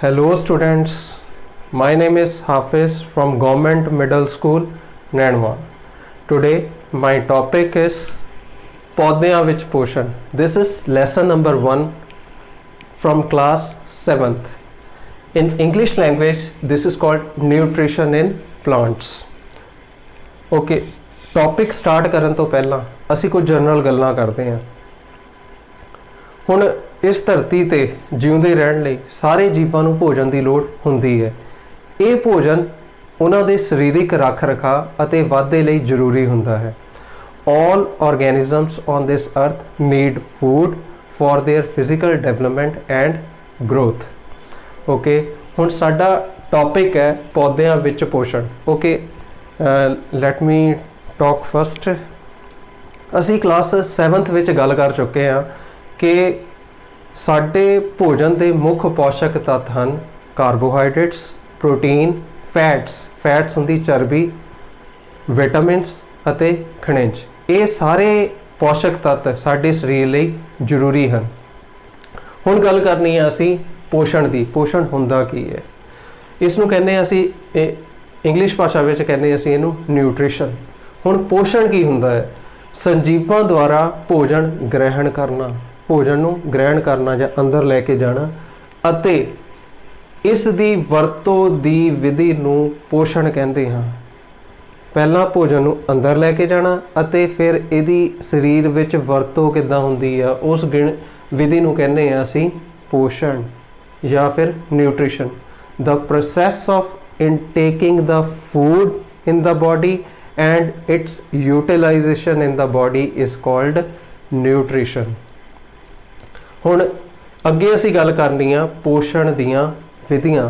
Hello students, my name is Hafiz from Government Middle School, Nainwa. Today my topic is पौधों विच पोषण. This is lesson number 1 from class 7th. In English language this is called nutrition in plants. Okay, topic start करन तो पहला असी कुछ general गल्लां करते हैं. हुण इस धरती ते जिउंदे रहण लई सारे जीवां नूं भोजन की लोड़ हुंदी है. ये भोजन उन्हां दे सरीरिक रख रखाव अते वाधे लई जरूरी हुंदा है. All organisms on this earth need food for their physical development and growth. Okay, हुण साडा टॉपिक है पौधों विच पोषण. Okay, let me talk first. असी क्लास 7th विच गल कर चुके हैं कि साडे भोजन के मुख्य पोषक तत्व हैं कार्बोहाइड्रेट्स, प्रोटीन, फैट्स हुंदी चर्बी, विटामिन्स अते खनिज. ये सारे पोषक तत्व साडे शरीर लई जरूरी हैं. हुण गल करनी है असी पोषण की. पोषण हुंदा की है? इसनूं कहने असी इंग्लिश भाषा विच कहने असी इहनूं न्यूट्रिशन. हुण पोषण की हुंदा है? संजीवां द्वारा भोजन ग्रहण करना, भोजन नूं ग्रहण करना या अंदर लैके जाना अते इस दी वरतों दी विधि नूं पोषण कहंदे हां. पहला भोजन नूं अंदर लैके जाना अते फिर इहदी शरीर विच वरतों किद्दां हुंदी आ उस विधि नूं कहंदे आ असीं पोषण या फिर nutrition. The process of intaking the food in the body and its utilization in the body is called nutrition. हुण अगे असी गल करनी आ पोषण दियां विधियां.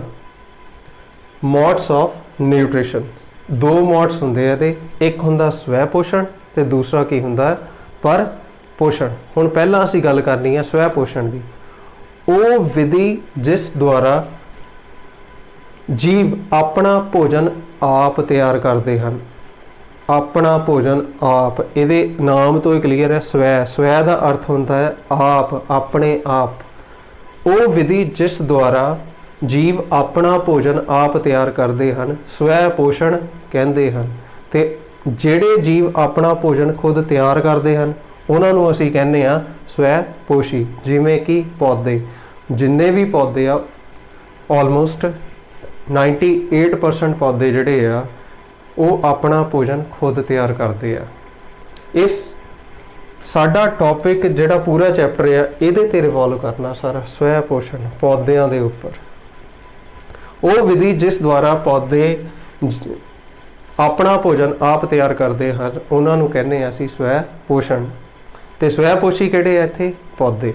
Modes of nutrition. दो मोड्स हुंदे आ ते एक हुंदा स्वै पोषण ते दूसरा की हुंदा पर पोषण. हुण पहला असी गल करनी आ स्वै पोषण दी. वो विधि जिस द्वारा जीव अपना भोजन आप तैयार करते हैं. अपना भोजन आप, ये नाम तो ही क्लीयर है. स्वै का अर्थ होता है आप, अपने आप. वो विधि जिस द्वारा जीव अपना भोजन आप तैयार करते हैं स्वै पोषण कहते हैं. तो जेड़े जीव अपना भोजन खुद तैयार करते हैं उन्होंने असी कहने आ स्वै पोषी. जिमें कि पौधे, जिन्ने भी पौधे आ ऑलमोस्ट 98% पौधे जोड़े आ वो अपना भोजन खुद तैयार करते हैं. इस साडा टॉपिक जिहड़ा पूरा चैप्टर है इहदे ते रिवॉल्व करना सारा स्वै पोषण पौधों के उपर. वो विधि जिस द्वारा पौधे अपना भोजन आप तैयार करते हैं उन्होंने कहने असीं स्वै पोषण. ते स्वै पोषी किहड़े आ इत्थे? पौधे.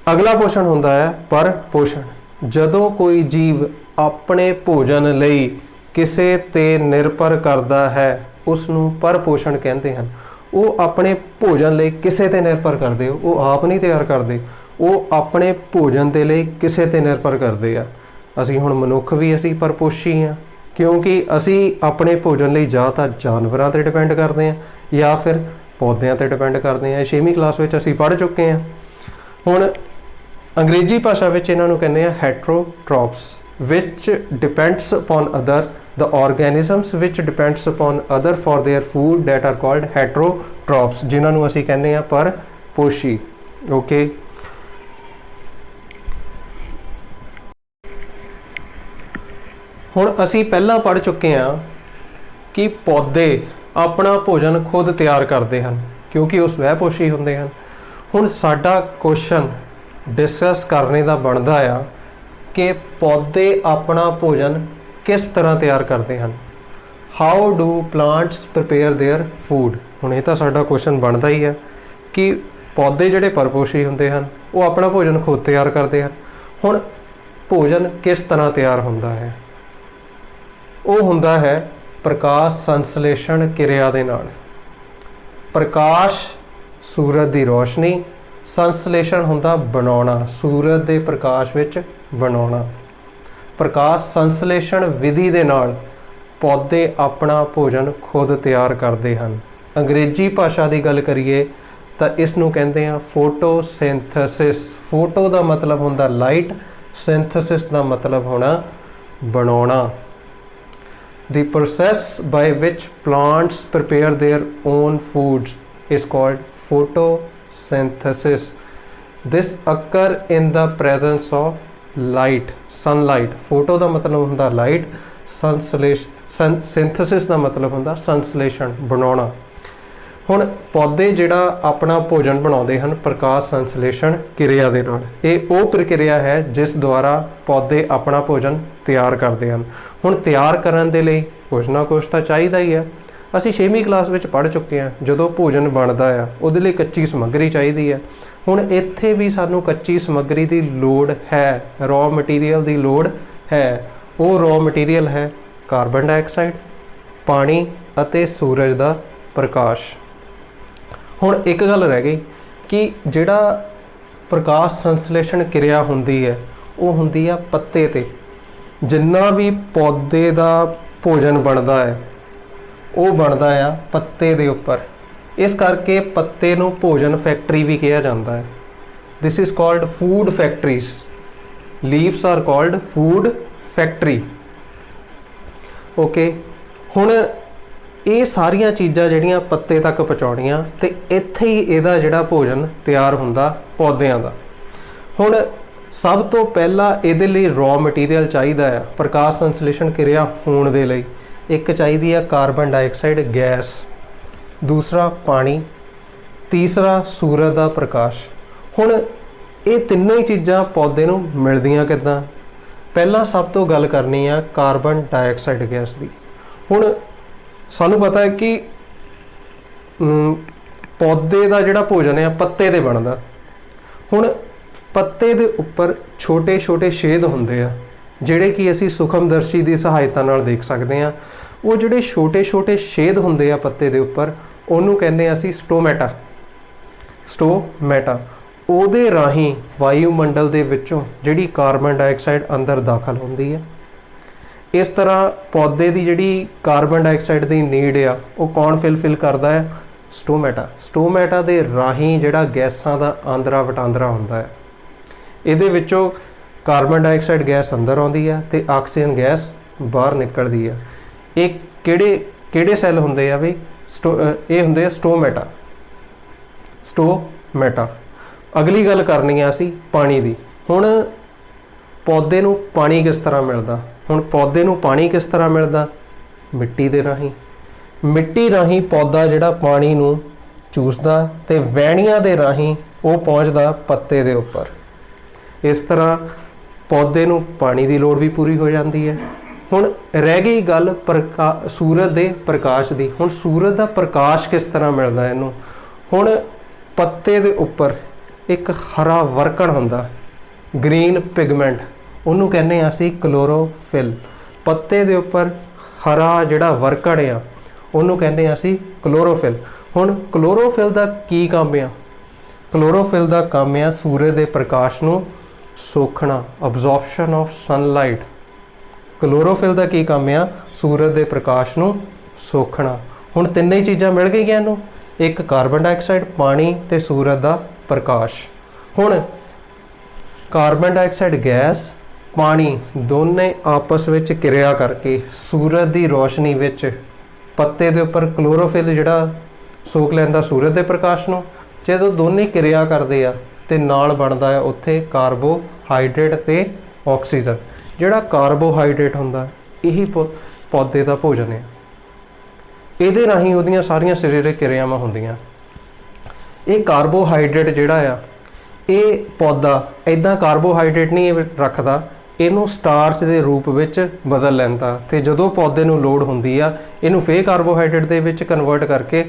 अगला पोषण हुंदा है पर पोषण. जदों कोई जीव अपने भोजन लई किसे ते निर्भर करता है उसनूं पर पोषण कहते हैं. वो अपने भोजन लई किसे ते निर्भर करते, वो आप नहीं तैयार करते, वो अपने भोजन के लिए किसे ते निर्भर करते हैं. असी हुण मनुख भी असी परपोषी हाँ क्योंकि असी अपने भोजन लई जां तां जानवरां ते डिपेंड करते हैं या फिर पौधों ते डिपेंड करते हैं. 6वीं क्लास में असी पढ़ चुके हैं. हुण अंग्रेजी भाषा विच इन्हां नूं कहने आ heterotrophs which depends upon other. The organisms which depends upon other for their food that are called heterotrophs, जिन्हां नूं असीं कहने आ पर पोषी. ओके, हुण असीं पहला पढ़ चुके हैं कि पौधे अपना भोजन खुद तैयार करते हैं क्योंकि वो स्वै पोषी हुंदे हैं. हुण साडा क्वेश्चन डिस्कस करने का बनता आ कि पौधे अपना भोजन किस तरह तैयार करते हैं. How do plants prepare their food. हुण ये तो साडा क्वेश्चन बनता ही है कि पौधे जिहड़े परपोषी हुंदे हैं वो अपना भोजन खुद तैयार करते हैं. हुण भोजन किस तरह तैयार होंदा है? वो हुंदा है प्रकाश संश्लेषण किरिया दे नाल. प्रकाश सूरज की रोशनी, संश्लेषण हुंदा बनाउणा, सूरज के प्रकाश विच बनाउणा. प्रकाश संश्लेषण विधि दे नाल पौधे अपना भोजन खुद तैयार करते हैं. अंग्रेजी भाषा की गल करिए ਤਾਂ ਇਸ ਨੂੰ ਕਹਿੰਦੇ ਆ ਫੋਟੋਸਿੰਥੇਸਿਸ। ਫੋਟੋ ਦਾ ਮਤਲਬ ਹੁੰਦਾ ਲਾਈਟ, ਸਿੰਥੇਸਿਸ ਦਾ ਮਤਲਬ ਹੋਣਾ ਬਣਾਉਣਾ। The process by which plants prepare their own foods is called photosynthesis. This occur in the presence of light, sunlight. Photo ਦਾ ਮਤਲਬ ਹੁੰਦਾ ਲਾਈਟ, synthesis ਦਾ ਮਤਲਬ ਹੁੰਦਾ ਸੰਸਲੇਸ਼ਣ, ਬਣਾਉਣਾ। ਹੁਣ ਪੌਦੇ ਜਿਹੜਾ ਆਪਣਾ ਭੋਜਨ ਬਣਾਉਂਦੇ ਹਨ ਪ੍ਰਕਾਸ਼ ਸੰਸਲੇਸ਼ਣ ਕਿਰਿਆ ਦੇ ਨਾਲ। ਇਹ ਉਹ ਪ੍ਰਕਿਰਿਆ ਹੈ ਜਿਸ ਦੁਆਰਾ ਪੌਦੇ ਆਪਣਾ ਭੋਜਨ ਤਿਆਰ ਕਰਦੇ ਹਨ। ਹੁਣ ਤਿਆਰ ਕਰਨ ਦੇ ਲਈ ਕੁਛ ਨਾ ਕੁਛ ਤਾਂ ਚਾਹੀਦਾ ਹੀ ਹੈ। ਅਸੀਂ 6ਵੀਂ ਕਲਾਸ ਵਿੱਚ ਪੜ੍ਹ ਚੁੱਕੇ ਹਾਂ, ਜਦੋਂ ਭੋਜਨ ਬਣਦਾ ਆ ਉਹਦੇ ਲਈ ਕੱਚੀ ਸਮੱਗਰੀ ਚਾਹੀਦੀ ਹੈ। ਹੁਣ ਇੱਥੇ ਵੀ ਸਾਨੂੰ ਕੱਚੀ ਸਮੱਗਰੀ ਦੀ ਲੋੜ ਹੈ, ਰॉ ਮਟੀਰੀਅਲ ਦੀ ਲੋੜ ਹੈ। ਉਹ ਰॉ ਮਟੀਰੀਅਲ ਹੈ ਕਾਰਬਨ ਡਾਈਆਕਸਾਈਡ, ਪਾਣੀ ਅਤੇ ਸੂਰਜ ਦਾ ਪ੍ਰਕਾਸ਼। ਹੁਣ ਇੱਕ ਗੱਲ ਰਹਿ ਗਈ ਕਿ ਜਿਹੜਾ ਪ੍ਰਕਾਸ਼ ਸੰਸਲੇਸ਼ਣ ਕਿਰਿਆ ਹੁੰਦੀ ਹੈ ਉਹ ਹੁੰਦੀ ਆ ਪੱਤੇ 'ਤੇ। ਜਿੰਨਾ ਵੀ ਪੌਦੇ ਦਾ ਭੋਜਨ ਬਣਦਾ ਹੈ ਉਹ ਬਣਦਾ ਆ ਪੱਤੇ ਦੇ ਉੱਪਰ। ਇਸ ਕਰਕੇ ਪੱਤੇ ਨੂੰ ਭੋਜਨ ਫੈਕਟਰੀ ਵੀ ਕਿਹਾ ਜਾਂਦਾ ਹੈ। This is called food factories. Leaves R called food factory. Okay, ਹੁਣ ਇਹ ਸਾਰੀਆਂ ਚੀਜ਼ਾਂ ਜਿਹੜੀਆਂ ਪੱਤੇ ਤੱਕ ਪਹੁੰਚਾਉਣੀਆਂ ਤੇ ਇੱਥੇ ਹੀ ਇਹਦਾ ਜਿਹੜਾ ਭੋਜਨ ਤਿਆਰ ਹੁੰਦਾ ਪੌਦਿਆਂ ਦਾ। ਹੁਣ ਸਭ ਤੋਂ ਪਹਿਲਾਂ ਇਹਦੇ ਲਈ ਰॉ ਮਟੀਰੀਅਲ ਚਾਹੀਦਾ ਆ ਪ੍ਰਕਾਸ਼ ਸੰਸਲੇਸ਼ਣ ਕਿਰਿਆ ਹੋਣ ਦੇ ਲਈ। ਇੱਕ ਚਾਹੀਦੀ ਆ ਕਾਰਬਨ ਡਾਈਆਕਸਾਈਡ ਗੈਸ, ਦੂਸਰਾ ਪਾਣੀ, ਤੀਸਰਾ ਸੂਰਜ ਦਾ ਪ੍ਰਕਾਸ਼। ਹੁਣ ਇਹ ਤਿੰਨੇ ਹੀ ਚੀਜ਼ਾਂ ਪੌਦੇ ਨੂੰ ਮਿਲਦੀਆਂ ਕਿੱਦਾਂ? ਪਹਿਲਾਂ ਸਭ ਤੋਂ ਗੱਲ ਕਰਨੀ ਆ ਕਾਰਬਨ ਡਾਈਆਕਸਾਈਡ ਗੈਸ ਦੀ। ਹੁਣ ਸਾਨੂੰ ਪਤਾ ਹੈ ਕਿ ਪੌਦੇ ਦਾ ਜਿਹੜਾ ਭੋਜਨ ਹੈ ਪੱਤੇ 'ਤੇ ਬਣਦਾ। ਹੁਣ ਪੱਤੇ ਦੇ ਉੱਪਰ ਛੋਟੇ ਛੋਟੇ ਛੇਦ ਹੁੰਦੇ ਆ ਜਿਹੜੇ ਕਿ ਅਸੀਂ ਸੂਖਮਦਰਸ਼ੀ ਦੀ ਸਹਾਇਤਾ ਨਾਲ ਦੇਖ ਸਕਦੇ ਹਾਂ। ਉਹ ਜਿਹੜੇ ਛੋਟੇ ਛੋਟੇ ਛੇਦ ਹੁੰਦੇ ਆ ਪੱਤੇ ਦੇ ਉੱਪਰ ਉਹਨੂੰ ਕਹਿੰਦੇ ਆ ਅਸੀਂ ਸਟੋਮੈਟਾ। ਸਟੋਮੈਟਾ ਉਹਦੇ ਰਾਹੀਂ ਵਾਯੂਮੰਡਲ ਦੇ ਵਿੱਚੋਂ ਜਿਹੜੀ ਕਾਰਬਨ ਡਾਈਆਕਸਾਈਡ ਅੰਦਰ ਦਾਖਲ ਹੁੰਦੀ ਹੈ। ਇਸ ਤਰ੍ਹਾਂ ਪੌਦੇ ਦੀ ਜਿਹੜੀ ਕਾਰਬਨ ਡਾਈਆਕਸਾਈਡ ਦੀ ਨੀਡ ਆ ਉਹ ਕੌਣ ਫਿਲ ਕਰਦਾ ਹੈ? ਸਟੋਮੈਟਾ। ਸਟੋਮੈਟਾ ਦੇ ਰਾਹੀਂ ਜਿਹੜਾ ਗੈਸਾਂ ਦਾ ਆਂਦਰਾ ਵਟਾਂਦਰਾ ਹੁੰਦਾ ਹੈ, ਇਹਦੇ ਵਿੱਚੋਂ ਕਾਰਬਨ ਡਾਈਆਕਸਾਈਡ ਗੈਸ ਅੰਦਰ ਆਉਂਦੀ ਹੈ ਤੇ ਆਕਸੀਜਨ ਗੈਸ ਬਾਹਰ ਨਿਕਲਦੀ ਹੈ। ਇਹ ਕਿਹੜੇ ਸੈੱਲ ਹੁੰਦੇ ਆ ਵੀ? ਇਹ ਹੁੰਦੇ ਆ ਸਟੋਮੈਟਾ। ਸਟੋਮੈਟਾ। ਅਗਲੀ ਗੱਲ ਕਰਨੀ ਆ ਅਸੀਂ ਪਾਣੀ ਦੀ। ਹੁਣ ਪੌਦੇ ਨੂੰ ਪਾਣੀ ਕਿਸ ਤਰ੍ਹਾਂ ਮਿਲਦਾ? ਹੁਣ ਪੌਦੇ ਨੂੰ ਪਾਣੀ ਕਿਸ ਤਰ੍ਹਾਂ ਮਿਲਦਾ? ਮਿੱਟੀ ਦੇ ਰਾਹੀਂ। ਮਿੱਟੀ ਰਾਹੀਂ ਪੌਦਾ ਜਿਹੜਾ ਪਾਣੀ ਨੂੰ ਚੂਸਦਾ ਤੇ ਵਹਿਣੀਆਂ ਦੇ ਰਾਹੀਂ ਉਹ ਪਹੁੰਚਦਾ ਪੱਤੇ ਦੇ ਉੱਪਰ। ਇਸ ਤਰ੍ਹਾਂ ਪੌਦੇ ਨੂੰ ਪਾਣੀ ਦੀ ਲੋੜ ਵੀ ਪੂਰੀ ਹੋ ਜਾਂਦੀ ਹੈ। ਹੁਣ ਰਹਿ ਗਈ ਗੱਲ ਸੂਰਜ ਦੇ ਪ੍ਰਕਾਸ਼ ਦੀ। ਹੁਣ ਸੂਰਜ ਦਾ ਪ੍ਰਕਾਸ਼ ਕਿਸ ਤਰ੍ਹਾਂ ਮਿਲਦਾ ਇਹਨੂੰ? ਹੁਣ ਪੱਤੇ ਦੇ ਉੱਪਰ ਇੱਕ ਹਰਾ ਵਰਕਣ ਹੁੰਦਾ, ਗ੍ਰੀਨ ਪਿਗਮੈਂਟ, ਉਹਨੂੰ ਕਹਿੰਦੇ ਹਾਂ ਅਸੀਂ ਕਲੋਰੋਫਿਲ। ਪੱਤੇ ਦੇ ਉੱਪਰ ਹਰਾ ਜਿਹੜਾ ਵਰਕਣ ਆ ਉਹਨੂੰ ਕਹਿੰਦੇ ਹਾਂ ਅਸੀਂ ਕਲੋਰੋਫਿਲ। ਹੁਣ ਕਲੋਰੋਫਿਲ ਦਾ ਕੀ ਕੰਮ ਆ? ਕਲੋਰੋਫਿਲ ਦਾ ਕੰਮ ਆ ਸੂਰਜ ਦੇ ਪ੍ਰਕਾਸ਼ ਨੂੰ ਸੋਖਣਾ, ਅਬਜ਼ੌਰਪਸ਼ਨ ਆਫ ਸਨਲਾਈਟ। ਕਲੋਰੋਫਿਲ ਦਾ ਕੀ ਕੰਮ ਆ? ਸੂਰਜ ਦੇ ਪ੍ਰਕਾਸ਼ ਨੂੰ ਸੋਖਣਾ। ਹੁਣ ਤਿੰਨੇ ਹੀ ਚੀਜ਼ਾਂ ਮਿਲ ਗਈਆਂ ਇਹਨੂੰ, ਇੱਕ ਕਾਰਬਨ ਡਾਈਆਕਸਾਈਡ, ਪਾਣੀ ਤੇ ਸੂਰਜ ਦਾ ਪ੍ਰਕਾਸ਼। ਹੁਣ ਕਾਰਬਨ ਡਾਈਆਕਸਾਈਡ ਗੈਸ, ਪਾਣੀ ਦੋਨੇ ਆਪਸ ਵਿੱਚ ਕਿਰਿਆ ਕਰਕੇ ਸੂਰਜ ਦੀ ਰੋਸ਼ਨੀ ਵਿੱਚ ਪੱਤੇ ਦੇ ਉੱਪਰ ਕਲੋਰੋਫਿਲ ਜਿਹੜਾ ਸੋਖ ਲੈਂਦਾ ਸੂਰਜ ਦੇ ਪ੍ਰਕਾਸ਼ ਨੂੰ। ਜਦੋਂ ਦੋਨੇ ਕਿਰਿਆ ਕਰਦੇ ਆ ਤੇ ਨਾਲ ਬਣਦਾ ਹੈ ਉੱਥੇ ਕਾਰਬੋਹਾਈਡਰੇਟ ਤੇ ਆਕਸੀਜਨ। ਜਿਹੜਾ ਕਾਰਬੋਹਾਈਡਰੇਟ ਹੁੰਦਾ ਇਹੀ ਪੌਦੇ ਦਾ ਭੋਜਨ ਹੈ। ਇਹਦੇ ਰਾਹੀਂ ਉਹਦੀਆਂ ਸਾਰੀਆਂ ਸਰੀਰਕ ਕਿਰਿਆਵਾਂ ਹੁੰਦੀਆਂ। ਇਹ ਕਾਰਬੋਹਾਈਡਰੇਟ ਜਿਹੜਾ ਆ ਇਹ ਪੌਦਾ ਇੱਦਾਂ ਕਾਰਬੋਹਾਈਡਰੇਟ ਨਹੀਂ ਰੱਖਦਾ, ਇਹਨੂੰ ਸਟਾਰਚ ਦੇ ਰੂਪ ਵਿੱਚ ਬਦਲ ਲੈਂਦਾ ਤੇ ਜਦੋਂ ਪੌਦੇ ਨੂੰ ਲੋੜ ਹੁੰਦੀ ਆ ਇਹਨੂੰ ਫੇਰ ਕਾਰਬੋਹਾਈਡਰੇਟ ਦੇ ਵਿੱਚ ਕਨਵਰਟ ਕਰਕੇ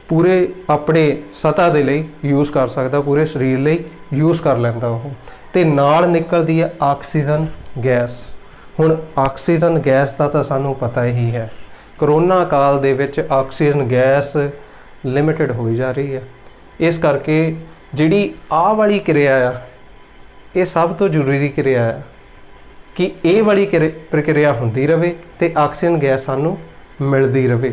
ਪੂਰੇ ਆਪਣੇ ਸਤ੍ਹਾ ਦੇ ਲਈ ਯੂਜ਼ ਕਰ ਸਕਦਾ, ਪੂਰੇ ਸਰੀਰ ਲਈ ਯੂਜ਼ ਕਰ ਲੈਂਦਾ ਉਹ। ਤੇ ਨਾਲ ਨਿਕਲਦੀ ਹੈ ਆਕਸੀਜਨ ਗੈਸ। ਹੁਣ ਆਕਸੀਜਨ ਗੈਸ ਦਾ ਤਾਂ ਸਾਨੂੰ ਪਤਾ ਹੀ ਹੈ, ਕਰੋਨਾ ਕਾਲ ਦੇ ਵਿੱਚ ਆਕਸੀਜਨ ਗੈਸ ਲਿਮਿਟਿਡ ਹੋਈ ਜਾ ਰਹੀ ਹੈ। ਇਸ ਕਰਕੇ ਜਿਹੜੀ ਆਹ ਵਾਲੀ ਕਿਰਿਆ ਆ ਇਹ ਸਭ ਤੋਂ ਜ਼ਰੂਰੀ ਕਿਰਿਆ ਆ ਕਿ ਇਹ ਵਾਲੀ ਪ੍ਰਕਿਰਿਆ ਹੁੰਦੀ ਰਹੇ ਤੇ ਆਕਸੀਜਨ ਗੈਸ ਸਾਨੂੰ ਮਿਲਦੀ ਰਹੇ।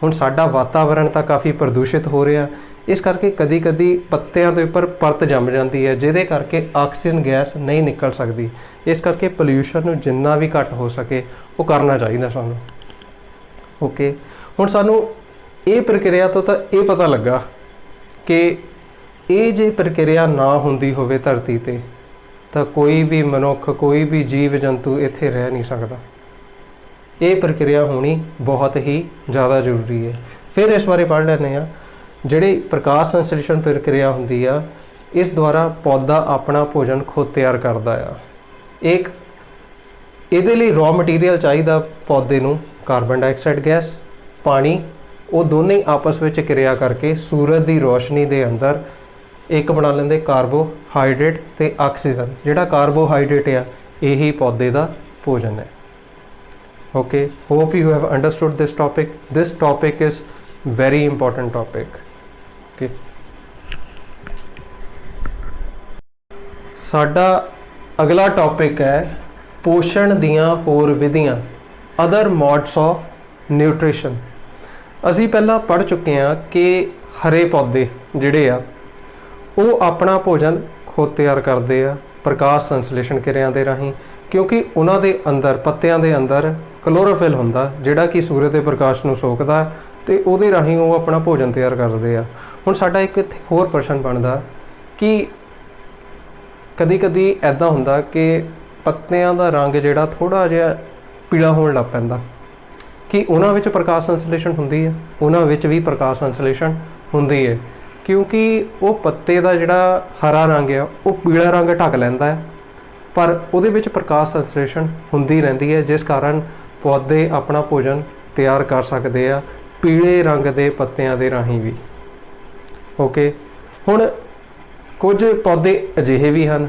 ਹੁਣ ਸਾਡਾ ਵਾਤਾਵਰਣ ਤਾਂ ਕਾਫੀ ਪ੍ਰਦੂਸ਼ਿਤ ਹੋ ਰਿਹਾ, इस करके कदी कदी पत्तियां के उपर परत जम जाती है, जिहदे करके ऑक्सीजन गैस नहीं निकल सकती। इस करके पोल्यूशन नूं जिन्ना भी घट हो सके वो करना चाहिए सानूं। ओके, हुण सानूं ये प्रक्रिया तो ये पता लगा कि ये जे प्रक्रिया ना होंदी होवे धरती ते तो कोई भी मनुख, कोई भी जीव जंतु इत्थे रह नहीं सकता। ये प्रक्रिया होनी बहुत ही ज़्यादा जरूरी है। फिर इस बारे पढ़ लैंदे आ, जिहड़ी प्रकाश संश्लेषण प्रक्रिया हुंदी आ, इस द्वारा पौधा अपना भोजन खुद तैयार करता है। एक इहदे लई रॉ मटीरियल चाहिदा पौधे नूं, कार्बन डाइऑक्साइड गैस, पानी, वो दोनों ही आपस में क्रिया करके सूरज की रोशनी के अंदर एक बना लेंदे कार्बोहाइड्रेट ते ऑक्सीजन। जिहड़ा कार्बोहाइड्रेट आ यही पौधे का भोजन है। Okay, hope you have understood this topic. This topic is very important topic. Okay, साडा अगला टॉपिक है पोषण दियां होर विधियां, अदर मोड्स ऑफ न्यूट्रिशन। असी पहला पढ़ चुके हैं कि हरे पौधे जिहड़े आ वो अपना भोजन खुद तैयार करते हैं प्रकाश संश्लेषण क्रिया के राही, क्योंकि उन्होंने अंदर पत्तियां दे अंदर क्लोरोफिल हुंदा जिहड़ा कि सूरज के प्रकाश नूं सोखदा ते उहदे राही वो अपना भोजन तैयार करते हैं। हुण साडा एक होर प्रश्न बनदा कि कदी कदी ऐदा हुंदा कि पत्तियां दा रंग जिहड़ा थोड़ा जिहा पीला होण लग पैंदा, कि उन्हां विच प्रकाश संश्लेषण हुंदी है, उन्हां विच भी प्रकाश संश्लेषण हुंदी है, क्योंकि वो पत्ते का जिहड़ा हरा रंग है वो पीला रंग ढक लैंदा है, पर उहदे विच प्रकाश संश्लेषण हुंदी रहिंदी है, जिस कारण पौधे अपना भोजन तैयार कर सकते हैं पीले रंग के पत्तियां दे राही भी। ओके, हुण कुछ पौधे अजिहे भी हैं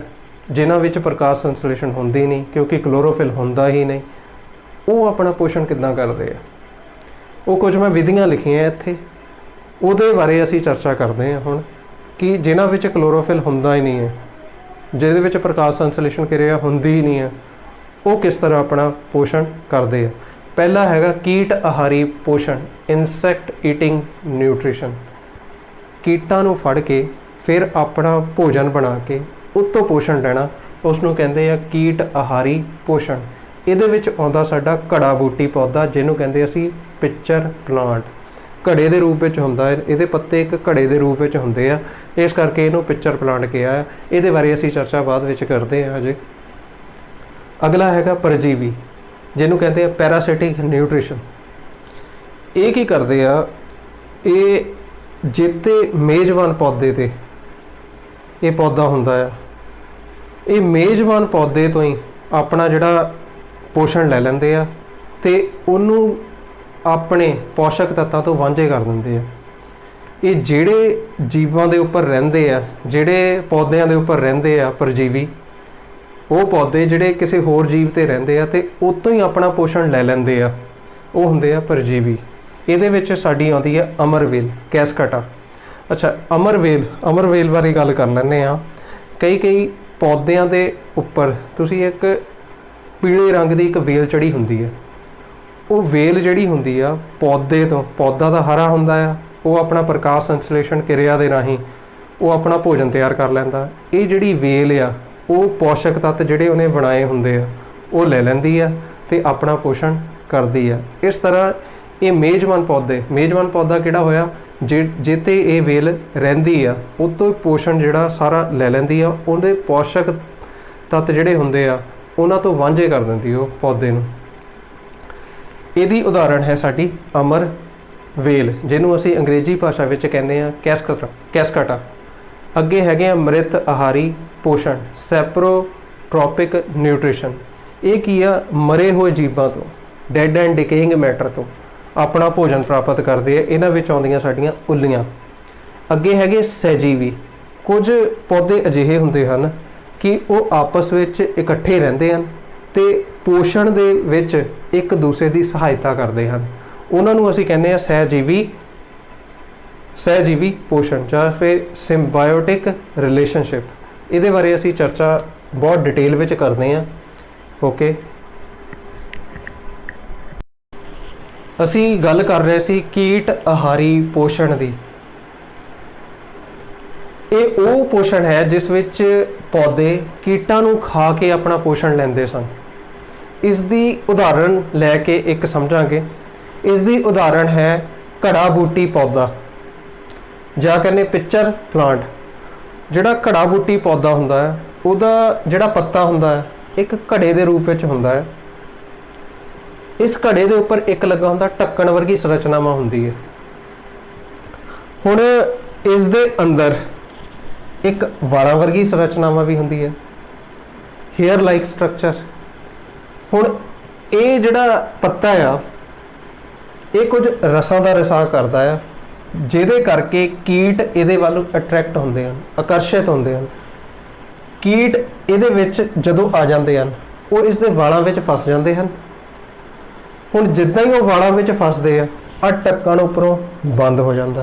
जिन्हां विच प्रकाश संश्लेषण हुंदी नहीं, क्योंकि क्लोरोफिल हुंदा ही नहीं। वो अपना पोषण किद्दां करदे आ, वो कुछ मैं विधियां लिखियां इत्थे, ਉਹਦੇ बारे असी चर्चा करते हैं हुण कि जिन्हां विच क्लोरोफिल हुंदा ही नहीं है, जिहदे विच प्रकाश संश्लेषण क्रिया हुंदी ही नहीं है, वो किस तरह अपना पोषण करते हैं। पहला हैगा कीट आहारी पोषण, इंसैक्ट ईटिंग न्यूट्रिशन। कीटां नूं फड़ के फिर अपना भोजन बना के उत्तों पोषण लेना, उसनूं कहंदे आ कीट आहारी पोषण। ਇਹਦੇ ਵਿੱਚ ਆਉਂਦਾ ਸਾਡਾ ਘੜਾ ਬੂਟੀ ਪੌਦਾ, ਜਿਹਨੂੰ ਕਹਿੰਦੇ ਅਸੀਂ ਪਿਕਚਰ ਪਲਾਂਟ। ਘੜੇ ਦੇ ਰੂਪ ਵਿੱਚ ਹੁੰਦਾ ਹੈ, ਇਹਦੇ ਪੱਤੇ ਇੱਕ ਘੜੇ ਦੇ ਰੂਪ ਵਿੱਚ ਹੁੰਦੇ ਆ, ਇਸ ਕਰਕੇ ਇਹਨੂੰ ਪਿਕਚਰ ਪਲਾਂਟ ਕਿਹਾ ਹੈ। ਇਹਦੇ ਬਾਰੇ ਅਸੀਂ ਚਰਚਾ ਬਾਅਦ ਵਿੱਚ ਕਰਦੇ ਹਾਂ ਹਜੇ। ਅਗਲਾ ਹੈਗਾ ਪਰਜੀਵੀ, ਜਿਹਨੂੰ ਕਹਿੰਦੇ ਆ ਪੈਰਾਸਿਟਿਕ ਨਿਊਟ੍ਰੀਸ਼ਨ। ਇਹ ਕੀ ਕਰਦੇ ਆ, ਇਹ ਜਿੱਤੇ ਮੇਜ਼ਬਾਨ ਪੌਦੇ ਤੇ ਇਹ ਪੌਦਾ ਹੁੰਦਾ ਆ, ਇਹ ਮੇਜ਼ਬਾਨ ਪੌਦੇ ਤੋਂ ਹੀ ਆਪਣਾ ਜਿਹੜਾ पोषण लै लेंदे आ ते उन्नू अपने पोषक तत्तां तो वांझे कर दिंदे आ। ये जिहड़े जीवां दे उपर रहिंदे आ, जिहड़े पौदियां दे उपर रहिंदे आ परजीवी, वो पौधे जिहड़े किसी होर जीव ते रहिंदे आ ते उत्तों ही अपना पोषण लै लैंदे आ, वो हुंदे आ परजीवी। इहदे विच साडी आउंदी है अमरवेल, कैसकटा। अच्छा, अमरवेल बारे गल कर लैंदे आ। कई पौदियां दे उपर तुसीं एक पीले रंग की एक वेल चढ़ी होंगी है, वो वेल जी होंगी आ पौधे तो, पौधा तो हरा होंदा है, वो अपना प्रकाश संश्लेषण क्रिया के राही वो अपना भोजन तैयार कर लैंदा। ये जी वेल आ वो पोषक तत्त जिहड़े उन्हें बनाए होंदे आ वो ले लैंदी आ ते अपना पोषण करदी आ। इस तरह ये मेज़बान पौधा किहड़ा होया जिते ये वेल रहिंदी आ, उतों पोषण जिहड़ा सारा ले लैंदी आ, उहदे पोषक तत्त जिहड़े हुंदे आ उन्हां तो वांझे कर दिंदी वो पौधे नूं। इहदी उदाहरण है साडी अमर वेल, जिन्हों असी अंग्रेजी भाषा विच कहने आ कैसकटा। अगे हैगे आ मृत आहारी पोषण, सैप्रोट्रोपिक न्यूट्रिशन। ये की आ, मरे हुए जीवां तो, डैड एंड डिकेइंग मैटर तो अपना भोजन प्राप्त करते हैं। इन्हां विच आउंदियां साडीआं उल्लियां। अगे हैगे सहजीवी, कुछ पौधे अजिहे हुंदे हन कि वो आपस ਵਿੱਚ ਇਕੱਠੇ ਰਹਿੰਦੇ ਹਨ ਤੇ पोषण ਦੇ ਵਿੱਚ ਇੱਕ ਦੂਸਰੇ ਦੀ ਸਹਾਇਤਾ ਕਰਦੇ ਹਨ। ਉਹਨਾਂ ਨੂੰ ਅਸੀਂ ਕਹਿੰਦੇ ਆ ਸਹਿਜੀਵੀ पोषण ਜਾਂ ਫਿਰ ਸਿੰਬਾਇਓਟਿਕ ਰਿਲੇਸ਼ਨਸ਼ਿਪ। ਇਹਦੇ ਬਾਰੇ ਅਸੀਂ ਚਰਚਾ ਬਹੁਤ ਡਿਟੇਲ ਵਿੱਚ ਕਰਦੇ ਹਾਂ। ਓਕੇ, ਅਸੀਂ ਗੱਲ ਕਰ ਰਹੇ ਸੀ ਕੀਟ ਆਹਾਰੀ पोषण ਦੀ। ये वो पोषण है जिस विच पौधे कीटां नूं खा के अपना पोषण लैंदे सन। इसकी उदाहरण लैके एक समझांगे। इसकी उदाहरण है घड़ा बूटी पौधा, जा कहने पिक्चर प्लांट। जिहड़ा घड़ा बूटी पौधा हुंदा है उहदा जिहड़ा पत्ता हुंदा है एक घड़े के रूप में हुंदा है। इस घड़े के उपर एक लगा हुंदा ढक्कन वर्गी संरचनावां हुंदी है। हुण इस दे अंदर एक वालां वर्गी संरचनावां भी हुंदी है, हेयर लाइक स्ट्रक्चर। हुण ये जिहड़ा पत्ता आ ये कुछ रसां दा रिसाव करदा है, जिहदे करके कीट इहदे वल अट्रैक्ट हुंदे हन, आकर्षित हुंदे हन। कीट इहदे विच जदों आ जांदे हन वो इस दे वालां विच फस जांदे हन। हुण जिद्दां ही वो वालां विच फसदे आ ढक्कन उपरों बंद हो जांदा,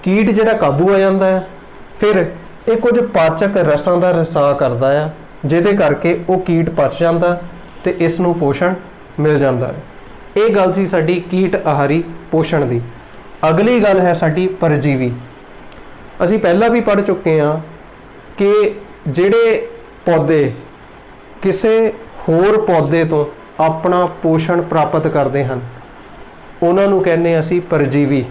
कीट जिहड़ा काबू आ जांदा है। फिर ये कुछ पाचक रसां दा रिसाव करदा है, जिहदे करके वो कीट पच जांदा ते इस नूं पोषण मिल जांदा है। ये गल सी साडी कीट आहारी पोषण दी। अगली गल है साडी परजीवी। असी पहला भी पढ़ चुके हैं कि जिहड़े पौधे किसी होर पौधे तो अपना पोषण प्राप्त करते हैं उन्हां नूं कहने असी परजीवी।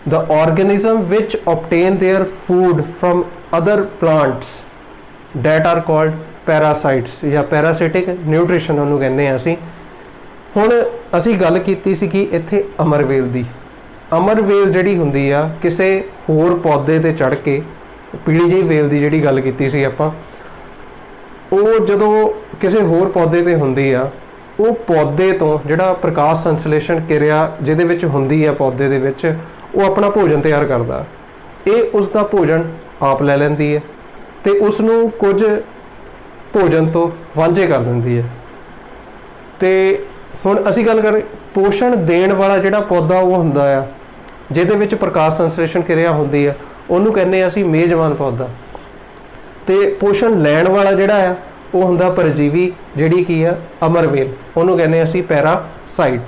The organism which obtain their food from other plants that are called parasites या पैरासिटिक न्यूट्रिशन उन्होंने कहने असी। हुण असी गल कीती सी कि इत्थे अमरवेल दी। अमरवेल जिहड़ी हुंदी आ किसी होर पौधे ते चढ़ के, पीली जी वेल की जिहड़ी गल कीती सी आपां, वो जदों किसी होर पौधे ते हुंदी आ, वो पौधे तो जिहड़ा प्रकाश संश्लेषण क्रिया जिहदे विच हुंदी आ पौधे दे विच, वो अपना भोजन तैयार करदा। ये उसका भोजन आप लै लैंदी है ते उसनूं कुछ भोजन तो वांझे कर दिंदी है। ते हुण असी गल करें पोषण देण वाला जिहड़ा पौधा वो हुंदा आ जिहदे विच प्रकाश संश्लेषण क्रिया हुंदी है, उहनूं कहने असी मेजबान पौधा। ते पोषण लैण वाला जिहड़ा आ वो हुंदा परजीवी, जिहड़ी की है अमरवेल, उहनूं कहने असी पैरासाइट।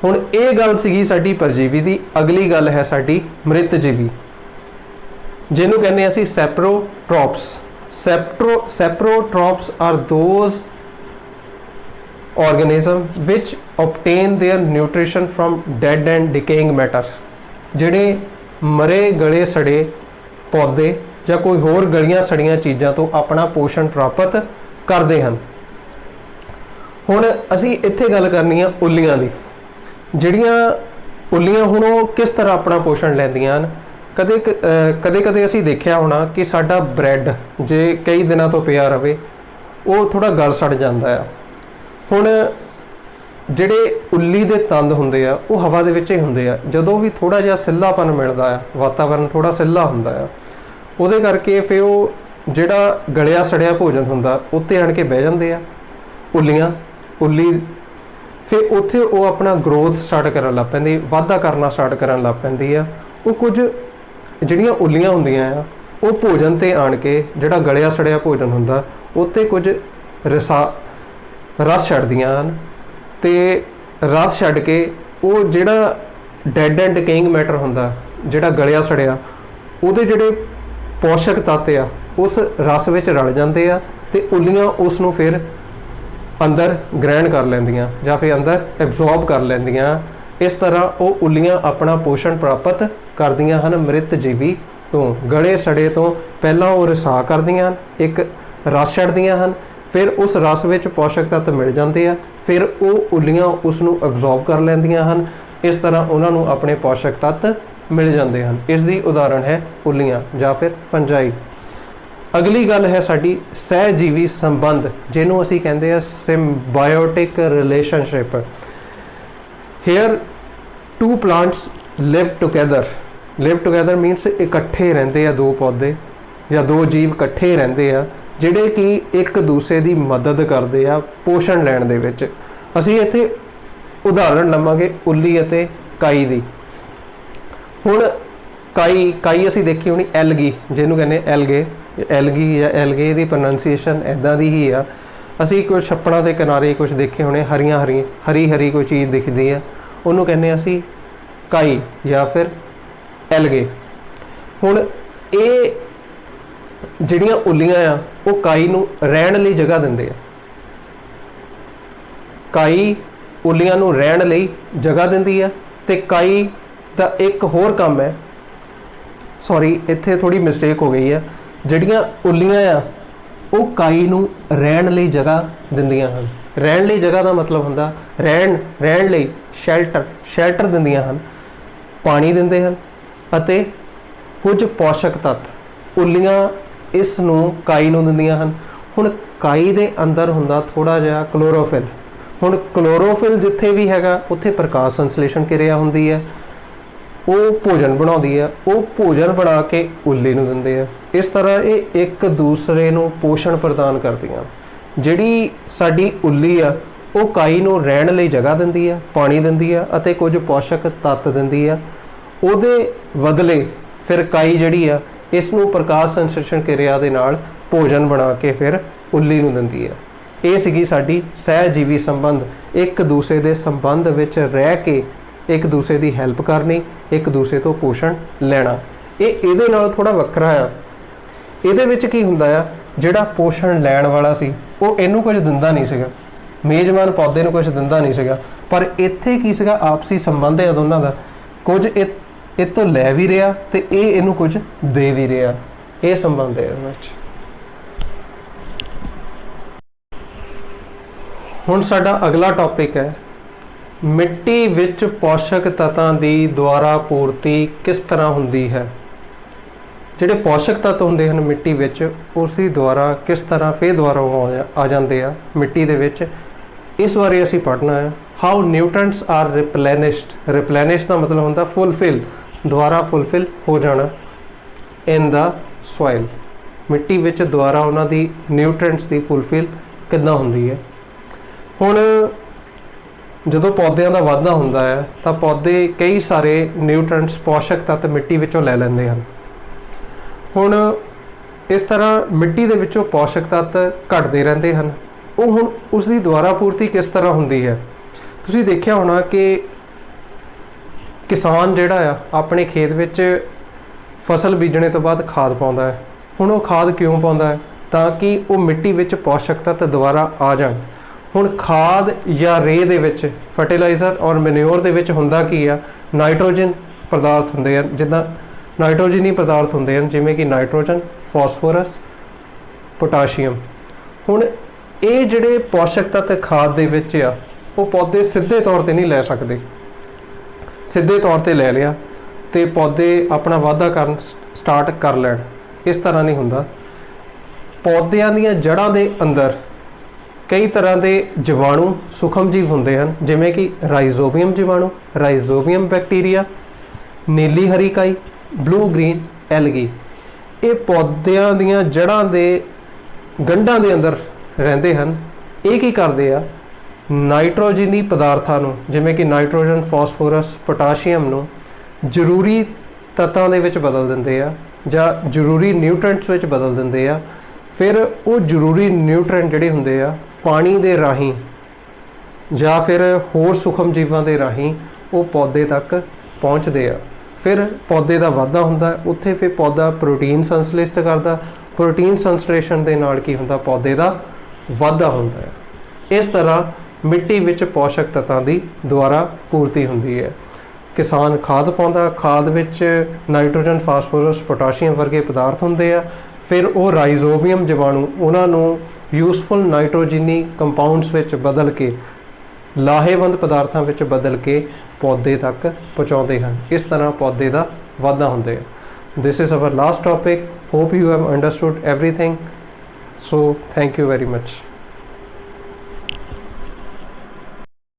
हुण ये गल सीगी साडी परजीवी दी। अगली गल है साडी मृतजीवी, जिहनूं कहने असी saprotrophs. Saprotrophs are those organism which obtain their nutrition from dead and decaying matter. जिहड़े मरे गले सड़े पौधे या कोई होर गलियां सड़ियां चीज़ां तो अपना पोषण प्राप्त करते हैं। हुण असी इत्थे गल करनी है उल्लियां दी। जिहड़ियां उल्लियां हुण वो किस तरह अपना पोषण लैंदियां हन। कदे असी देखिया होना कि साडा ब्रैड जे कई दिनों तो पिया रहे वो थोड़ा गल सड़ जाता है। हुण जिहड़े उल्ली दे तंद हुंदे आ वो हवा दे विच ही हुंदे आ। जदों भी थोड़ा जिहा सिल्लापन मिलदा है, वातावरण थोड़ा सिल्ला हुंदा है, उहदे करके फिर वो जिहड़ा गलिया सड़िया भोजन हुंदा उत्ते आण के बह जांदे आ उल्ली। फिर उत्थे वो अपना ग्रोथ स्टार्ट करन लग पैंदी, वाधा करना स्टार्ट करन लग पैंदी आ। वो कुछ जिहड़ियां उल्लियां हुंदियां आ वो भोजन ते आण के जिहड़ा गलिया सड़िया भोजन हुंदा उत्ते कुछ रस छड्डदियां हन ते रस छड्ड के वो जिहड़ा डैड एंड डिकेइंग मैटर हुंदा, जिहड़ा गलिया सड़िया, उहदे जिहड़े पोषक तत्व आ उस रस विच रल जांदे आ ते उल्लियां उस नूं फिर अंदर ग्रहण कर लैंदियां जां फिर अंदर एब्जॉर्ब कर लैंदियां। इस तरह वो उल्लियां अपना पोषण प्राप्त करदियां हन मृत जीवी तो। गले सड़े तो पहला वो रिसाव करदियां हन, एक रस छड्डदियां हन, फिर उस रस विच पोषक तत्व मिल जाते हैं, फिर वो उल्लियां उसनूं एब्जॉर्ब कर लैंदियां हन। इस तरह उन्होंने अपने पोषक तत्व मिल जाते हैं। इसकी उदाहरण है उल्लियां या फिर फंजाई। अगली गल है साडी सहजीवी संबंध, जिन्हों असी कहते हैं symbiotic relationship. Here two plants live together means इकट्ठे रहंदे आ, दो पौधे या दो जीव इकट्ठे रहंदे आ जिहड़े कि एक दूसरे की मदद करते आ पोषण लैण दे विच। असी इत्थे उदाहरण लवांगे उल्ली अते काई दी। हुण काई असी देखी होनी एलगी, जिन्हों कहने एलगी या एलगे की प्रोनाउंसिएशन इदां दी ही आ। असी कुछ छप्पड़ां दे किनारे कुछ देखे होने हरी कोई चीज़ दिखती है, उन्होंने कहने असी काई या फिर ਐਲਗੇ। ਹੁਣ ਇਹ ਜਿਹੜੀਆਂ ਉੱਲੀਆਂ ਆ ਉਹ ਕਾਈ ਨੂੰ ਰਹਿਣ ਲਈ ਜਗ੍ਹਾ ਦਿੰਦੇ ਆ। ਕਾਈ ਉੱਲੀਆਂ ਨੂੰ ਰਹਿਣ ਲਈ ਜਗ੍ਹਾ ਦਿੰਦੀ ਆ। ਤੇ ਕਾਈ ਦਾ ਇੱਕ ਹੋਰ ਕੰਮ ਹੈ, ਸੌਰੀ ਇੱਥੇ ਥੋੜੀ ਮਿਸਟੇਕ ਹੋ ਗਈ ਆ, ਜਿਹੜੀਆਂ ਉੱਲੀਆਂ ਆ ਉਹ ਕਾਈ ਨੂੰ ਰਹਿਣ ਲਈ ਜਗ੍ਹਾ ਦਿੰਦੀਆਂ ਹਨ। ਰਹਿਣ ਲਈ ਜਗ੍ਹਾ ਦਾ ਮਤਲਬ ਹੁੰਦਾ ਰਹਿਣ ਲਈ ਸ਼ੈਲਟਰ ਦਿੰਦੀਆਂ ਹਨ, ਪਾਣੀ ਦਿੰਦੇ ਹਨ ਅਤੇ ਕੁਝ ਪੋਸ਼ਕ ਤੱਤ ਉੱਲੀਆਂ ਇਸ ਨੂੰ ਕਾਈ ਨੂੰ ਦਿੰਦੀਆਂ ਹਨ। ਹੁਣ ਕਾਈ ਦੇ ਅੰਦਰ ਹੁੰਦਾ ਥੋੜਾ ਜਿਹਾ ਕਲੋਰੋਫਿਲ। ਹੁਣ ਕਲੋਰੋਫਿਲ ਜਿੱਥੇ ਵੀ ਹੈਗਾ ਉੱਥੇ ਪ੍ਰਕਾਸ਼ ਸੰਸਲੇਸ਼ਣ ਕਿਰਿਆ ਹੁੰਦੀ ਹੈ, ਉਹ ਭੋਜਨ ਬਣਾਉਂਦੀ ਹੈ, ਉਹ ਭੋਜਨ ਬਣਾ ਕੇ ਉੱਲੀ ਨੂੰ ਦਿੰਦੇ ਆ। ਇਸ ਤਰ੍ਹਾਂ ਇਹ ਇੱਕ ਦੂਸਰੇ ਨੂੰ ਪੋਸ਼ਣ ਪ੍ਰਦਾਨ ਕਰਦੀਆਂ। ਜਿਹੜੀ ਸਾਡੀ ਉੱਲੀ ਆ ਉਹ ਕਾਈ ਨੂੰ ਰਹਿਣ ਲਈ ਜਗ੍ਹਾ ਦਿੰਦੀ ਆ, ਪਾਣੀ ਦਿੰਦੀ ਆ ਅਤੇ ਕੁਝ ਪੋਸ਼ਕ ਤੱਤ ਦਿੰਦੀ ਆ। ਉਹਦੇ ਬਦਲੇ ਫਿਰ ਕਾਈ ਜਿਹੜੀ ਆ ਇਸ ਨੂੰ ਪ੍ਰਕਾਸ਼ ਸੰਸਲੇਸ਼ਣ ਕਿਰਿਆ ਦੇ ਨਾਲ ਭੋਜਨ ਬਣਾ ਕੇ ਫਿਰ ਉੱਲੀ ਨੂੰ ਦਿੰਦੀ ਆ। ਇਹ ਸੀਗੀ ਸਾਡੀ ਸਹਿਜੀਵੀ ਸੰਬੰਧ, ਇੱਕ ਦੂਸਰੇ ਦੇ ਸੰਬੰਧ ਵਿੱਚ ਰਹਿ ਕੇ ਇੱਕ ਦੂਸਰੇ ਦੀ ਹੈਲਪ ਕਰਨੀ, ਇੱਕ ਦੂਸਰੇ ਤੋਂ ਪੋਸ਼ਣ ਲੈਣਾ। ਇਹਦੇ ਨਾਲ ਥੋੜਾ ਵੱਖਰਾ ਆ। ਇਹਦੇ ਵਿੱਚ ਕੀ ਹੁੰਦਾ ਆ, ਜਿਹੜਾ ਪੋਸ਼ਣ ਲੈਣ ਵਾਲਾ ਸੀ ਉਹ ਇਹਨੂੰ ਕੁਝ ਦਿੰਦਾ ਨਹੀਂ ਸੀਗਾ, ਮੇਜ਼ਬਾਨ ਪੌਦੇ ਨੂੰ ਕੁਝ ਦਿੰਦਾ ਨਹੀਂ ਸੀਗਾ, ਪਰ ਇੱਥੇ ਕੀ ਸੀਗਾ, ਆਪਸੀ ਸੰਬੰਧ ਹੈ ਦੋਨਾਂ ਦਾ। ਕੁਝ ਇਹ ਤੋਂ ਲੈ ਵੀ ਰਿਹਾ ਤੇ ਇਹ ਇਹਨੂੰ ਕੁਝ ਦੇ ਵੀ ਰਿਹਾ। ਇਹ ਸੰਬੰਧ ਹੈ ਇਹਨਾਂ ਵਿੱਚ। ਹੁਣ ਸਾਡਾ ਅਗਲਾ ਟੌਪਿਕ ਹੈ ਮਿੱਟੀ ਵਿੱਚ ਪੋਸ਼ਕ ਤੱਤਾਂ ਦੀ ਦੁਆਰਾ ਪੂਰਤੀ ਕਿਸ ਤਰ੍ਹਾਂ ਹੁੰਦੀ ਹੈ। ਜਿਹੜੇ ਪੋਸ਼ਕ ਤੱਤ ਹੁੰਦੇ ਹਨ ਮਿੱਟੀ ਵਿੱਚ, ਉਸ ਦੀ ਦੁਆਰਾ ਕਿਸ ਤਰ੍ਹਾਂ ਫੇਰ ਦੁਆਰਾ ਆ ਜਾਂਦੇ ਆ ਮਿੱਟੀ ਦੇ ਵਿੱਚ, ਇਸ ਬਾਰੇ ਅਸੀਂ ਪੜ੍ਹਨਾ ਹੈ। ਹਾਊ ਨਿਊਟ੍ਰੈਂਟਸ ਆਰ ਰਿਪਲੈਨਿਸ਼ ਦਾ ਮਤਲਬ ਹੁੰਦਾ ਫੁੱਲਫਿਲ, ਦੁਆਰਾ ਫੁੱਲਫਿਲ ਹੋ ਜਾਣਾ ਇਨ ਦਾ ਸੋਇਲ। ਮਿੱਟੀ ਵਿੱਚ ਦੁਆਰਾ ਉਹਨਾਂ ਦੀ ਨਿਊਟ੍ਰੈਂਟਸ ਦੀ ਫੁੱਲਫਿਲ ਕਿੱਦਾਂ ਹੁੰਦੀ ਹੈ। ਹੁਣ ਜਦੋਂ ਪੌਦਿਆਂ ਦਾ ਵਾਧਾ ਹੁੰਦਾ ਹੈ ਤਾਂ ਪੌਦੇ ਕਈ ਸਾਰੇ ਨਿਊਟ੍ਰੈਂਟਸ ਪੋਸ਼ਕ ਤੱਤ ਮਿੱਟੀ ਵਿੱਚੋਂ ਲੈ ਲੈਂਦੇ ਹਨ। ਹੁਣ ਇਸ ਤਰ੍ਹਾਂ ਮਿੱਟੀ ਦੇ ਵਿੱਚੋਂ ਪੋਸ਼ਕ ਤੱਤ ਘਟਦੇ ਰਹਿੰਦੇ ਹਨ। ਉਹ ਹੁਣ ਉਸ ਦੀ ਦੁਆਰਾ ਪੂਰਤੀ ਕਿਸ ਤਰ੍ਹਾਂ ਹੁੰਦੀ ਹੈ। ਤੁਸੀਂ ਦੇਖਿਆ ਹੋਣਾ ਕਿ ਕਿਸਾਨ ਜਿਹੜਾ ਆ ਆਪਣੇ ਖੇਤ ਵਿੱਚ ਫਸਲ ਬੀਜਣੇ ਤੋਂ ਬਾਅਦ ਖਾਦ ਪਾਉਂਦਾ ਹੈ। ਹੁਣ ਉਹ ਖਾਦ ਕਿਉਂ ਪਾਉਂਦਾ ਹੈ, ਤਾਂ ਕਿ ਉਹ ਮਿੱਟੀ ਵਿੱਚ ਪੋਸ਼ਕ ਤੱਤ ਦੁਬਾਰਾ ਆ ਜਾਣ। ਹੁਣ ਖਾਦ ਜਾਂ ਰੇਹ ਦੇ ਵਿੱਚ, ਫਰਟੀਲਾਈਜ਼ਰ ਔਰ ਮੈਨਿਓਰ ਦੇ ਵਿੱਚ ਹੁੰਦਾ ਕੀ ਆ, ਨਾਈਟ੍ਰੋਜਨ ਪਦਾਰਥ ਹੁੰਦੇ ਹਨ, ਜਿੱਦਾਂ ਨਾਈਟ੍ਰੋਜਨੀ ਪਦਾਰਥ ਹੁੰਦੇ ਹਨ, ਜਿਵੇਂ ਕਿ ਨਾਈਟ੍ਰੋਜਨ, ਫਾਸਫੋਰਸ, ਪੋਟਾਸ਼ੀਅਮ। ਹੁਣ ਇਹ ਜਿਹੜੇ ਪੋਸ਼ਕ ਤੱਤ ਖਾਦ ਦੇ ਵਿੱਚ ਆ ਉਹ ਪੌਦੇ ਸਿੱਧੇ ਤੌਰ 'ਤੇ ਨਹੀਂ ਲੈ ਸਕਦੇ। ਸਿੱਧੇ ਤੌਰ 'ਤੇ ਲੈ ਲਿਆ ਤੇ ਪੌਦੇ ਆਪਣਾ ਵਾਧਾ ਕਰਨ ਸਟਾਰਟ ਕਰ ਲੈਣ, ਇਸ ਤਰ੍ਹਾਂ ਨਹੀਂ ਹੁੰਦਾ। ਪੌਦਿਆਂ ਦੀਆਂ ਜੜ੍ਹਾਂ ਦੇ ਅੰਦਰ ਕਈ ਤਰ੍ਹਾਂ ਦੇ ਜੀਵਾਣੂ ਸੂਖਮ ਜੀਵ ਹੁੰਦੇ ਹਨ, ਜਿਵੇਂ ਕਿ ਰਾਈਜ਼ੋਬੀਅਮ ਜੀਵਾਣੂ, ਰਾਈਜ਼ੋਬੀਅਮ ਬੈਕਟੀਰੀਆ, ਨੀਲੀ ਹਰੀ ਕਾਈ, ਬਲੂ ਗ੍ਰੀਨ ਐਲਗੀ। ਇਹ ਪੌਦਿਆਂ ਦੀਆਂ ਜੜ੍ਹਾਂ ਦੇ ਗੰਢਾਂ ਦੇ ਅੰਦਰ ਰਹਿੰਦੇ ਹਨ। ਇਹ ਕੀ ਕਰਦੇ ਆ, ਨਾਈਟ੍ਰੋਜਨੀ ਪਦਾਰਥਾਂ ਨੂੰ, ਜਿਵੇਂ ਕਿ ਨਾਈਟ੍ਰੋਜਨ, ਫਾਸਫੋਰਸ, ਪੋਟਾਸ਼ੀਅਮ ਨੂੰ ਜ਼ਰੂਰੀ ਤੱਤਾਂ ਦੇ ਵਿੱਚ ਬਦਲ ਦਿੰਦੇ ਆ ਜਾਂ ਜ਼ਰੂਰੀ ਨਿਊਟ੍ਰੈਂਟਸ ਵਿੱਚ ਬਦਲ ਦਿੰਦੇ ਆ। ਫਿਰ ਉਹ ਜ਼ਰੂਰੀ ਨਿਊਟ੍ਰੈਂਟ ਜਿਹੜੇ ਹੁੰਦੇ ਆ ਪਾਣੀ ਦੇ ਰਾਹੀਂ ਜਾਂ ਫਿਰ ਹੋਰ ਸੂਖਮ ਜੀਵਾਂ ਦੇ ਰਾਹੀਂ ਉਹ ਪੌਦੇ ਤੱਕ ਪਹੁੰਚਦੇ ਆ। ਫਿਰ ਪੌਦੇ ਦਾ ਵਾਧਾ ਹੁੰਦਾ, ਉੱਥੇ ਫਿਰ ਪੌਦਾ ਪ੍ਰੋਟੀਨ ਸੰਸਲੇਸ਼ਿਤ ਕਰਦਾ। ਪ੍ਰੋਟੀਨ ਸੰਸਲੇਸ਼ਣ ਦੇ ਨਾਲ ਕੀ ਹੁੰਦਾ, ਪੌਦੇ ਦਾ ਵਾਧਾ ਹੁੰਦਾ ਹੈ। ਇਸ ਤਰ੍ਹਾਂ ਮਿੱਟੀ ਵਿੱਚ ਪੋਸ਼ਕ ਤੱਤਾਂ ਦੀ ਦੁਆਰਾ ਪੂਰਤੀ ਹੁੰਦੀ ਹੈ। ਕਿਸਾਨ ਖਾਦ ਪਾਉਂਦਾ, ਖਾਦ ਵਿੱਚ ਨਾਈਟ੍ਰੋਜਨ, ਫਾਸਫੋਰਸ, ਪੋਟਾਸ਼ੀਅਮ ਵਰਗੇ ਪਦਾਰਥ ਹੁੰਦੇ ਆ। ਫਿਰ ਉਹ ਰਾਈਜ਼ੋਬੀਅਮ ਜੀਵਾਣੂ ਉਹਨਾਂ ਨੂੰ ਯੂਸਫੁਲ ਨਾਈਟ੍ਰੋਜਨੀ ਕੰਪਾਊਂਡਸ ਵਿੱਚ ਬਦਲ ਕੇ, ਲਾਹੇਵੰਦ ਪਦਾਰਥਾਂ ਵਿੱਚ ਬਦਲ ਕੇ ਪੌਦੇ ਤੱਕ ਪਹੁੰਚਾਉਂਦੇ ਹਨ। ਇਸ ਤਰ੍ਹਾਂ ਪੌਦੇ ਦਾ ਵਾਧਾ ਹੁੰਦਾ ਹੈ। This is our last topic. Hope you have understood everything. So thank you very much.